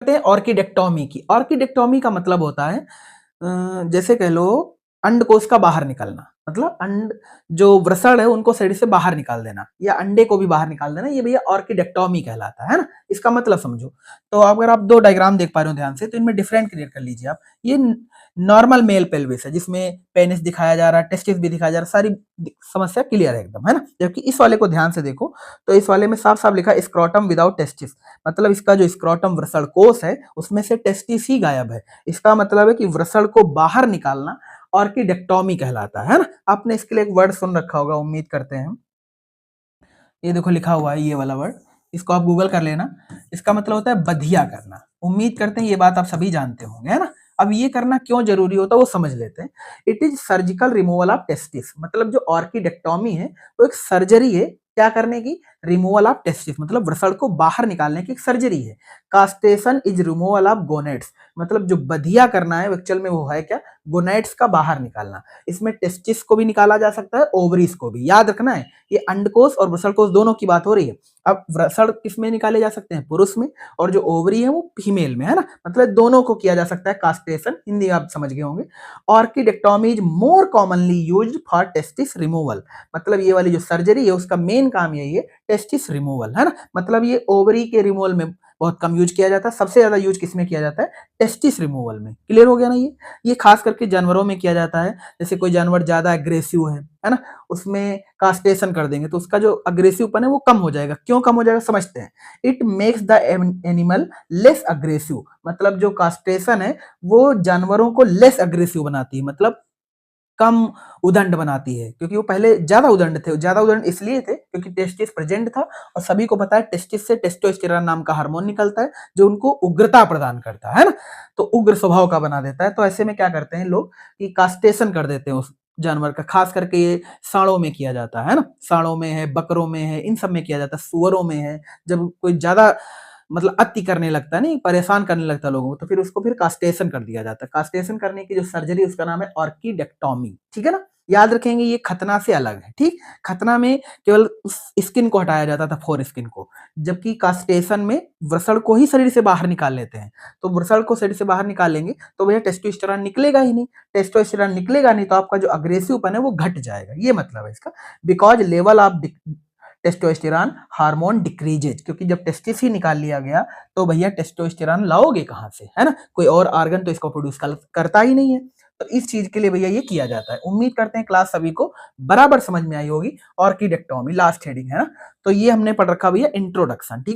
करते हैं ऑर्किडेक्टोमी की। ऑर्किडेक्टोमी का मतलब होता है जैसे कह लो अंडकोश का बाहर निकलना, मतलब अंड जो वृषण है उनको शरीर से बाहर निकाल देना या अंडे को भी बाहर निकाल देना, ये भैया ऑर्किडेक्टोमी कहलाता है ना। इसका मतलब समझो। तो अगर आप दो डायग्राम देख पा रहे हो ध्यान से, तो इनमें डिफरेंट क्लियर कर लीजिए आप। ये नॉर्मल मेल पेल्विस है जिसमें पेनिस दिखाया जा रहा है, टेस्टिस भी दिखाया जा रहा है, सारी समस्या क्लियर है एकदम, है ना। जबकि इस वाले को ध्यान से देखो तो इस वाले में साफ साफ लिखा है स्क्रोटम विदाउट टेस्टिस, मतलब इसका जो स्क्रोटम वृषण कोष है उसमें से टेस्टिस ही गायब है। इसका मतलब है कि वृषण को बाहर निकालना ऑर्किडेक्टोमी कहलाता है ना। आपने इसके लिए एक वर्ड सुन रखा होगा, उम्मीद करते हैं। ये देखो लिखा हुआ है ये वाला वर्ड, इसको आप गूगल कर लेना। इसका मतलब होता है बधिया करना। उम्मीद करते हैं ये बात आप सभी जानते होंगे, है ना। अब ये करना क्यों जरूरी होता है वो समझ लेते हैं। It is surgical removal of testis, मतलब जो ऑर्किडेक्टोमी है वो एक सर्जरी है क्या करने की, रिमूवल ऑफ टेस्टिस, मतलब वृषण को बाहर निकालने की एक सर्जरी है। कास्टेशन इज रिमूवल ऑफ गोनेट्स, मतलब जो बधिया करना है एक्चुअल में वो है क्या, गोनेट्स का बाहर निकालना। इसमें टेस्टिस को भी निकाला जा सकता है, ओवरीज को भी। याद रखना है ये अंडकोश और वृषणकोश दोनों की बात हो रही है। अब वृषण किस में निकाले जा सकते हैं, पुरुष में, और जो ओवरी है वो फीमेल में, है ना। मतलब दोनों को किया जा सकता है कास्टेशन, हिंदी आप समझ गए होंगे। Orchidectomy is more commonly used for testis removal, मतलब ये वाली जो सर्जरी है उसका मेन काम यही है, टेस्टिस रिमूवल, है ना। मतलब ये ओवरी के रिमूवल में बहुत कम यूज किया जाता है, सबसे ज्यादा यूज किसमें किया जाता है, टेस्टिस रिमूवल में। क्लियर हो गया ना। ये खास करके जानवरों में किया जाता है। जैसे कोई जानवर ज्यादा एग्रेसिव है ना, उसमें कास्टेशन कर देंगे तो उसका जो अग्रेसिवपन है वो कम हो जाएगा। क्यों कम हो जाएगा समझते हैं। It makes the animal less aggressive, मतलब जो कास्टेशन है वो जानवरों को लेस अग्रेसिव बनाती है, मतलब कम उदंड बनाती है। क्योंकि वो पहले ज्यादा उदंड थे, ज्यादा उदंड इसलिए थे क्योंकि टेस्टिस प्रेजेंट था, और सभी को पता है टेस्टिस से टेस्टोस्टेरोन नाम का हार्मोन निकलता है जो उनको उग्रता प्रदान करता है ना, तो उग्र स्वभाव का बना देता है। तो ऐसे में क्या करते हैं लोग कि कास्टेशन कर देते हैं उस जानवर का। खास करके ये सांडों में किया जाता है ना, सांडों में है, बकरों में है, इन सब में किया जाता है, सुअरों में है। जब कोई ज्यादा मतलब अति करने लगता है, नहीं परेशान करने लगता है लोगों को, तो फिर उसको फिर कास्टेशन कर दिया जाता है। कास्टेशन करने की जो सर्जरी उसका नाम है ऑर्किडेक्टोमी, ठीक है ना। याद रखेंगे ये खतना से अलग है, ठीक। खतना में केवल उस स्किन को हटाया जाता था, फोर स्किन को, जबकि कास्टेशन में वृषण को ही शरीर से बाहर निकाल लेते हैं। तो वृषण को शरीर से बाहर निकाल लेंगे तो भैया टेस्टोस्टेरोन निकलेगा ही नहीं, टेस्टोस्टेरोन निकलेगा नहीं तो आपका जो अग्रेसिवपन है वो घट जाएगा, ये मतलब है इसका। Because level of testosterone hormone decreases, क्योंकि जब टेस्टिस ही निकाल लिया गया तो भैया टेस्टोस्टेरोन लाओगे कहां से, है ना। कोई और ऑर्गन तो इसको प्रोड्यूस करता ही नहीं है। तो इस चीज के लिए भैया ये किया जाता है। उम्मीद करते हैं क्लास सभी को बराबर समझ में आई होगी। ऑर्किडेक्टोमी लास्ट हेडिंग है ना। तो ये हमने पढ़ रखा भैया इंट्रोडक्शन, ठीक।